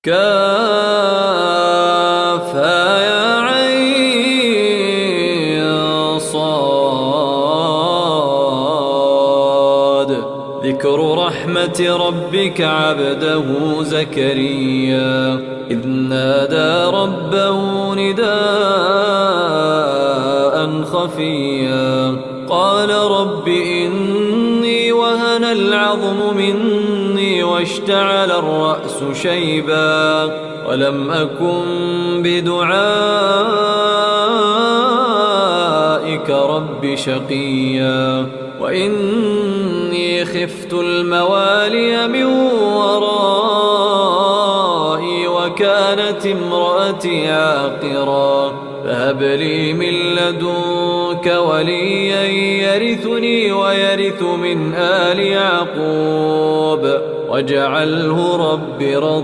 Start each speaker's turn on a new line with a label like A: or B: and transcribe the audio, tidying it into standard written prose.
A: كافها ذكر رحمة ربك عبده زكريا إذ نادى ربه نداء خفيا قال رب إني وهن العظم مني واشتعل الرأس شيبا ولم أكن بدعائك رب شقيا وإني خفت الموالي من ورائي وكانت امرأتي عاقرا فهب لي من لدنك وليا يرثني ويرث من آل يعقوب واجعله رب رضيا